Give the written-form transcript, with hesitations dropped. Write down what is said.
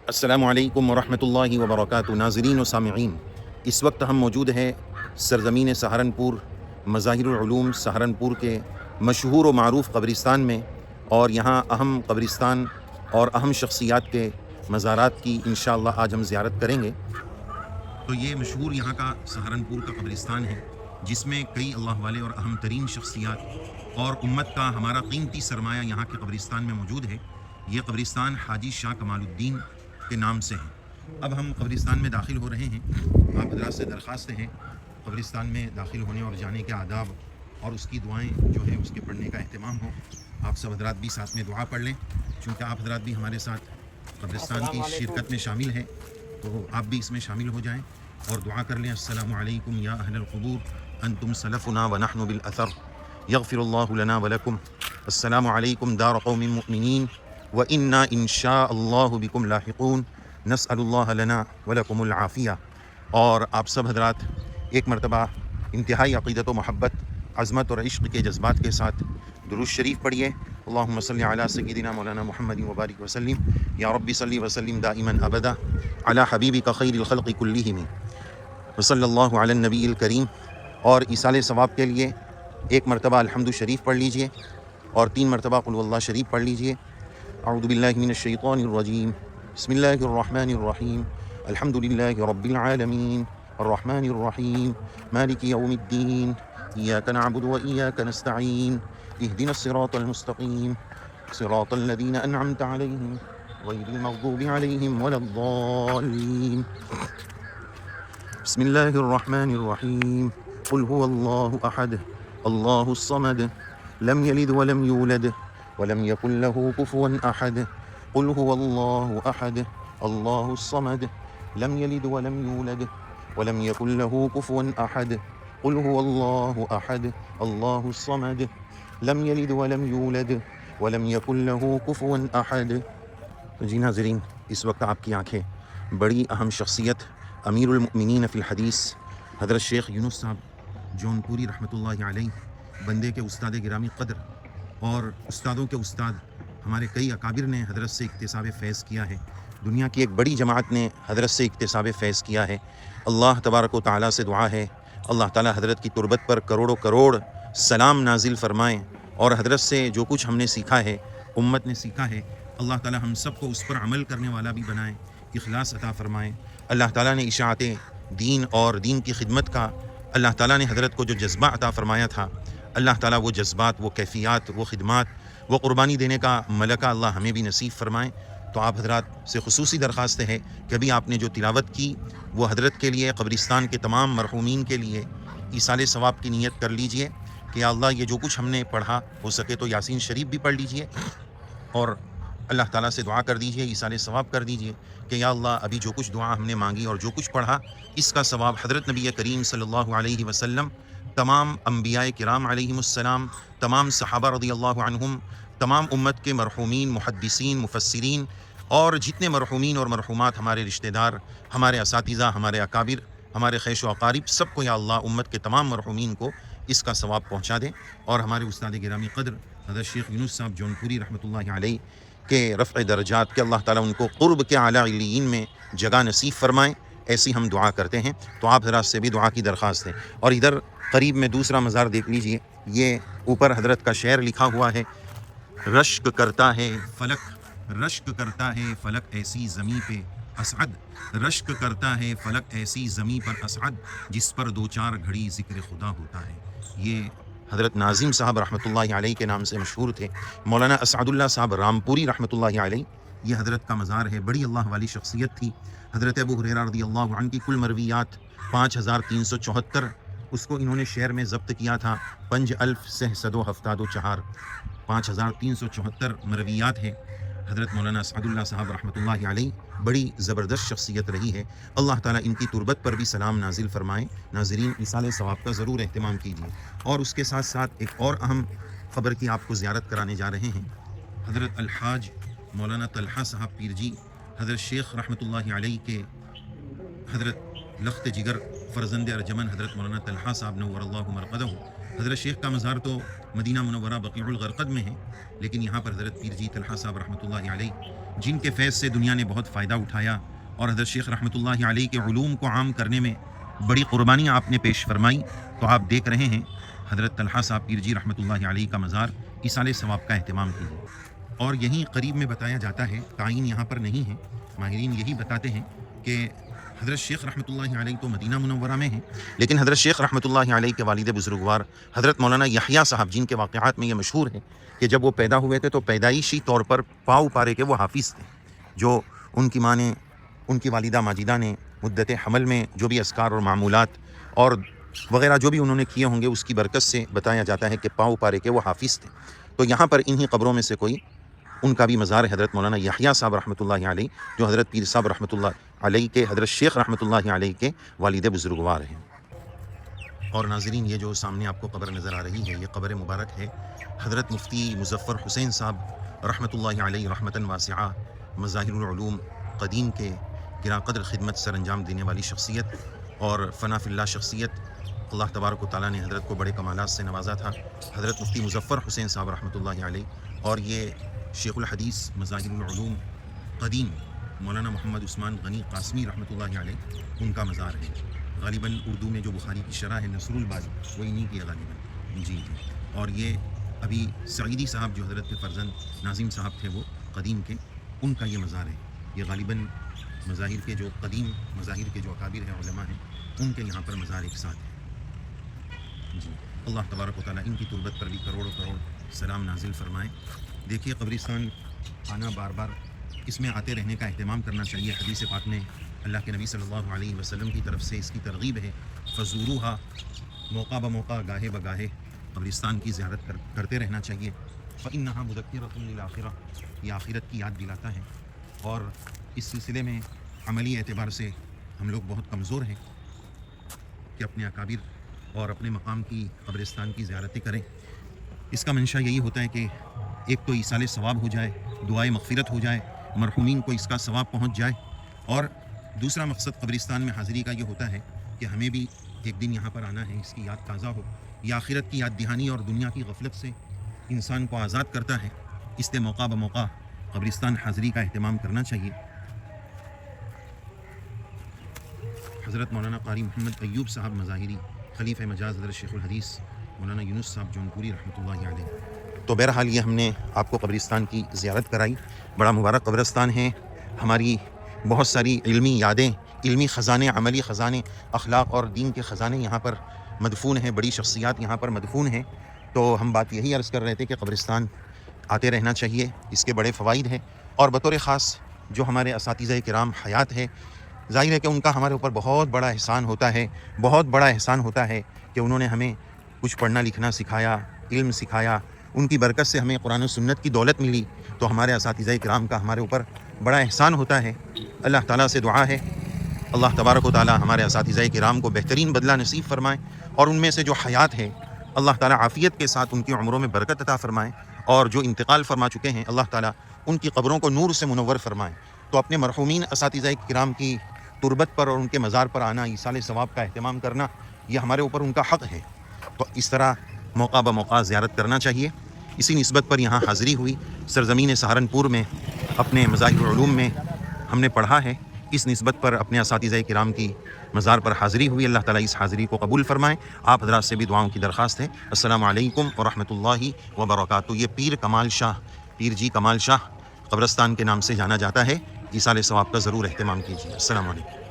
السلام علیکم ورحمۃ اللہ وبرکاتہ۔ ناظرین و سامعین، اس وقت ہم موجود ہیں سرزمین سہارنپور، مظاہر العلوم سہارنپور کے مشہور و معروف قبرستان میں، اور یہاں اہم قبرستان اور اہم شخصیات کے مزارات کی انشاءاللہ آج ہم زیارت کریں گے۔ تو یہ مشہور یہاں کا سہارنپور کا قبرستان ہے، جس میں کئی اللہ والے اور اہم ترین شخصیات اور امت کا ہمارا قیمتی سرمایہ یہاں کے قبرستان میں موجود ہے۔ یہ قبرستان حاجی شاہ کمال الدین کے نام سے ہے۔ اب ہم قبرستان میں داخل ہو رہے ہیں۔ آپ حضرات سے درخواست ہے قبرستان میں داخل ہونے اور جانے کے آداب اور اس کی دعائیں جو ہیں اس کے پڑھنے کا اہتمام ہو۔ آپ سب حضرات بھی ساتھ میں دعا پڑھ لیں، چونکہ آپ حضرات بھی ہمارے ساتھ قبرستان کی شرکت میں شامل ہیں، تو آپ بھی اس میں شامل ہو جائیں اور دعا کر لیں۔ السلام علیکم یا اہل القبور انتم سلفنا ونحن بالاثر یغفر اللہ لنا ولکم۔ السلام علیکم دار قوم مؤمنین وإنا إن شاء اللہ بکم لاحقون نسأل اللہ لنا ولکم العافیہ۔ اور آپ سب حضرات ایک مرتبہ انتہائی عقیدت و محبت، عظمت اور عشق کے جذبات کے ساتھ درود شریف پڑھیے۔ اللہم صلی علی سیدنا مولانا محمد وبارک وسلم، یا رب صلی وسلم دائما ابدا علی حبیبک خیر الخلق کلہم، وصلی اللہ علی النبی الکریم۔ اور ایصال ثواب کے لیے ایک مرتبہ الحمد شریف پڑھ لیجئے اور 3 مرتبہ قل واللہ شریف پڑھ لیجئے۔ اعوذ باللہ من الشیطان الرجیم، بسم اللہ الرحمن الرحیم، الحمد للہ رب العالمین، الرحمن الرحیم، مالک یوم الدین، ایاک نعبد و ایاک نستعین، اہدنا الصراط المستقیم، صراط الذین انعمت علیہم غیر المغضوب علیہم ولا الضالین۔ بسم اللہ الرحمن الرحیم، قل هو اللہ احد اللہ الصمد لم یلد ولم یولد ولم یکن له کفوا احد، قل هو اللہ احد اللہ الصمد لم یلد ولم یولد ولم یکن له کفوا احد، قل هو اللہ احد اللہ الصمد لم یلد ولم یولد ولم یکن له کفوا احد۔ جی ناظرین، اس وقت آپ کی آنکھیں بڑی اہم شخصیت امیر المؤمنین فی الحدیث حضرت شیخ یونس صاحب جونپوری رحمۃ اللہ علیہ، بندے کے استاد گرامی قدر اور استادوں کے استاد، ہمارے کئی اکابر نے حضرت سے اکتساب فیض کیا ہے، دنیا کی ایک بڑی جماعت نے حضرت سے اکتساب فیض کیا ہے۔ اللہ تبارک و تعالیٰ سے دعا ہے اللہ تعالیٰ حضرت کی تربت پر کروڑوں کروڑ سلام نازل فرمائیں، اور حضرت سے جو کچھ ہم نے سیکھا ہے، امت نے سیکھا ہے، اللہ تعالیٰ ہم سب کو اس پر عمل کرنے والا بھی بنائیں، اخلاص عطا فرمائیں۔ اللہ تعالیٰ نے اشاعت دین اور دین کی خدمت کا اللہ تعالیٰ نے حضرت کو جو جذبہ عطا فرمایا تھا، اللہ تعالیٰ وہ جذبات، وہ کیفیات، وہ خدمات، وہ قربانی دینے کا ملکہ اللہ ہمیں بھی نصیب فرمائیں۔ تو آپ حضرات سے خصوصی درخواست ہے کہ ابھی آپ نے جو تلاوت کی وہ حضرت کے لیے، قبرستان کے تمام مرحومین کے لیے ایصال ثواب کی نیت کر لیجئے کہ یا اللہ یہ جو کچھ ہم نے پڑھا، ہو سکے تو یاسین شریف بھی پڑھ لیجئے اور اللہ تعالیٰ سے دعا کر دیجئے، ایصال ثواب کر دیجئے کہ یا اللہ ابھی جو کچھ دعا ہم نے مانگی اور جو کچھ پڑھا، اس کا ثواب حضرت نبی کریم صلی اللہ علیہ وسلم، تمام انبیاء کرام علیہم السلام، تمام صحابہ رضی اللہ عنہم، تمام امت کے مرحومین، محدثین، مفسرین اور جتنے مرحومین اور مرحومات، ہمارے رشتہ دار، ہمارے اساتذہ، ہمارے اکابر، ہمارے خیش و اقارب، سب کو یا اللہ امت کے تمام مرحومین کو اس کا ثواب پہنچا دیں، اور ہمارے استاد گرامی قدر حضرت شیخ یونس صاحب جونپوری رحمۃ اللہ علیہ کے رفع درجات کے اللہ تعالیٰ ان کو قرب کے اعلیٰ علیین میں جگہ نصیب فرمائیں، ایسی ہم دعا کرتے ہیں۔ تو آپ حضرات سے بھی دعا کی درخواست ہے۔ اور ادھر قریب میں دوسرا مزار دیکھ لیجئے، یہ اوپر حضرت کا شعر لکھا ہوا ہے، رشک کرتا ہے فلک، رشک کرتا ہے فلک ایسی زمیں پہ اسعد، رشک کرتا ہے فلک ایسی زمیں پر اسعد، جس پر 2-4 گھڑی ذکر خدا ہوتا ہے۔ یہ حضرت ناظم صاحب رحمۃ اللہ علیہ کے نام سے مشہور تھے، مولانا اسعد اللہ صاحب رامپوری رحمۃ اللہ علیہ، یہ حضرت کا مزار ہے۔ بڑی اللہ والی شخصیت تھی۔ حضرت ابو ہریرہ رضی اللہ عنہ کی کل مرویات 5374، اس کو انہوں نے شعر میں ضبط کیا تھا، 5174، 5374 مرویات ہیں۔ حضرت مولانا اسعد اللہ صاحب رحمۃ اللہ علیہ بڑی زبردست شخصیت رہی ہے، اللہ تعالیٰ ان کی تربت پر بھی سلام نازل فرمائیں۔ ناظرین، ایصال ثواب کا ضرور اہتمام کیجیے۔ اور اس کے ساتھ ساتھ ایک اور اہم خبر کی آپ کو زیارت کرانے جا رہے ہیں۔ حضرت الحاج مولانا طلحہ صاحب پیر جی، حضرت شیخ رحمۃ اللہ علیہ کے حضرت لخت جگر فرزند ارجمن حضرت مولانا طلحہ صاحب نور اللہ مرقدہ، حضرت شیخ کا مزار تو مدینہ منورہ بقیع الغرقد میں ہے، لیکن یہاں پر حضرت پیر جی طلحہ صاحب رحمۃ اللہ علیہ، جن کے فیض سے دنیا نے بہت فائدہ اٹھایا اور حضرت شیخ رحمۃ اللہ علیہ کے علوم کو عام کرنے میں بڑی قربانیاں آپ نے پیش فرمائی، تو آپ دیکھ رہے ہیں حضرت طلحہ صاحب پیر جی رحمۃ اللہ علیہ کا مزار ایصال ثواب کا اہتمام کیجیے۔ اور یہیں قریب میں بتایا جاتا ہے، تعین یہاں پر نہیں ہے، ماہرین یہی بتاتے ہیں کہ حضرت شیخ رحمۃ اللہ علیہ تو مدینہ منورہ میں ہیں، لیکن حضرت شیخ رحمۃ اللہ علیہ کے والد بزرگوار حضرت مولانا یحییٰ صاحب، جن کے واقعات میں یہ مشہور ہے کہ جب وہ پیدا ہوئے تھے تو پیدائشی طور پر پاؤ پارے کے وہ حافظ تھے، جو ان کی ماں نے، ان کی والدہ ماجدہ نے مدت حمل میں جو بھی اذکار اور معمولات اور وغیرہ جو بھی انہوں نے کیے ہوں گے، اس کی برکت سے بتایا جاتا ہے کہ پاؤ پارے کے وہ حافظ تھے۔ تو یہاں پر انہی قبروں میں سے کوئی ان کا بھی مزار ہے، حضرت مولانا یحییٰ صاحب رحمۃ اللہ علیہ، جو حضرت پیر صاحب رحمۃ اللہ علیہ کے، حضرت شیخ رحمۃ اللہ علیہ کے والد بزرگوار ہیں۔ اور ناظرین، یہ جو سامنے آپ کو قبر نظر آ رہی ہے، یہ قبر مبارک ہے حضرت مفتی مظفر حسین صاحب رحمۃ اللہ علیہ رحمتاً واسعہ، مظاہر العلوم قدیم کے گراں قدر خدمت سر انجام دینے والی شخصیت اور فنا فی اللہ شخصیت۔ اللہ تبارک و تعالیٰ نے حضرت کو بڑے کمالات سے نوازا تھا، حضرت مفتی مظفر حسین صاحب رحمۃ اللہ علیہ، اور یہ شیخ الحدیث مظاہر العلوم قدیم مولانا محمد عثمان غنی قاسمی رحمۃ اللہ علیہ، ان کا مزار ہے۔ غالباً اردو میں جو بخاری کی شرح ہے نصر الباری، وہ انہی کی ہے غالباً، جی۔ اور یہ ابھی سعیدی صاحب جو حضرت کے فرزند ناظم صاحب تھے، وہ قدیم کے، ان کا یہ مزار ہے۔ یہ غالباً مظاہر کے جو قدیم مظاہر کے جو اکابر ہیں، علماء ہیں، ان کے یہاں پر مزار ایک ساتھ ہے، جی۔ اللہ تبارک و تعالیٰ ان کی تربت پر بھی کروڑوں کروڑ سلام نازل فرمائے۔ دیکھیے، قبرستان آنا بار بار اس میں آتے رہنے کا اہتمام کرنا چاہیے۔ حدیث پاک میں اللہ کے نبی صلی اللہ علیہ وسلم کی طرف سے اس کی ترغیب ہے، فزوروہا، موقع بموقع، گاہے بگاہے قبرستان کی زیارت کرتے رہنا چاہیے۔ فإنہا مذکرۃ للآخرہ، یہ آخرت کی یاد دلاتا ہے۔ اور اس سلسلے میں عملی اعتبار سے ہم لوگ بہت کمزور ہیں کہ اپنے اکابر اور اپنے مقام کی قبرستان کی زیارتیں کریں۔ اس کا منشا یہی ہوتا ہے کہ ایک تو ایصال ثواب ہو جائے، دعائے مغفرت ہو جائے، مرحومین کو اس کا ثواب پہنچ جائے، اور دوسرا مقصد قبرستان میں حاضری کا یہ ہوتا ہے کہ ہمیں بھی ایک دن یہاں پر آنا ہے، اس کی یاد تازہ ہو۔ یہ آخرت کی یاد دہانی اور دنیا کی غفلت سے انسان کو آزاد کرتا ہے، اس لیے موقع بموقع قبرستان حاضری کا اہتمام کرنا چاہیے۔ حضرت مولانا قاری محمد ایوب صاحب مظاہری، خلیفہ مجاز حضرت شیخ الحدیث مولانا یونس صاحب جونپوری رحمۃ اللہ علیہ۔ تو بہرحال یہ ہم نے آپ کو قبرستان کی زیارت کرائی، بڑا مبارک قبرستان ہے۔ ہماری بہت ساری علمی یادیں، علمی خزانے، عملی خزانے، اخلاق اور دین کے خزانے یہاں پر مدفون ہیں، بڑی شخصیات یہاں پر مدفون ہیں۔ تو ہم بات یہی عرض کر رہے تھے کہ قبرستان آتے رہنا چاہیے، اس کے بڑے فوائد ہیں۔ اور بطور خاص جو ہمارے اساتذہ کرام حیات ہے، ظاہر ہے کہ ان کا ہمارے اوپر بہت بڑا احسان ہوتا ہے، بہت بڑا احسان ہوتا ہے کہ انہوں نے ہمیں کچھ پڑھنا لکھنا سکھایا، علم سکھایا۔ ان کی برکت سے ہمیں قرآن و سنت کی دولت ملی، تو ہمارے اساتذہ کرام کا ہمارے اوپر بڑا احسان ہوتا ہے۔ اللہ تعالیٰ سے دعا ہے اللہ تبارک و تعالیٰ ہمارے اساتذہ کرام کو بہترین بدلہ نصیب فرمائے، اور ان میں سے جو حیات ہے اللہ تعالیٰ عافیت کے ساتھ ان کی عمروں میں برکت عطا فرمائے، اور جو انتقال فرما چکے ہیں اللہ تعالیٰ ان کی قبروں کو نور سے منور فرمائے۔ تو اپنے مرحومین اساتذہ کرام کی تربت پر اور ان کے مزار پر آنا، ایصال ثواب کا اہتمام کرنا، یہ ہمارے اوپر ان کا حق ہے۔ تو اس طرح موقع بموقع زیارت کرنا چاہیے۔ اسی نسبت پر یہاں حاضری ہوئی، سرزمین سہارنپور میں اپنے مظاہر العلوم میں ہم نے پڑھا ہے، اس نسبت پر اپنے اساتذہ کرام کی مزار پر حاضری ہوئی۔ اللہ تعالیٰ اس حاضری کو قبول فرمائے۔ آپ حضرات سے بھی دعاؤں کی درخواست ہے۔ السلام علیکم ورحمۃ اللہ وبرکاتہ۔ یہ پیر کمال شاہ، پیر جی کمال شاہ قبرستان کے نام سے جانا جاتا ہے۔ ایصال ثواب کا ضرور اہتمام کیجیے۔ السلام علیکم۔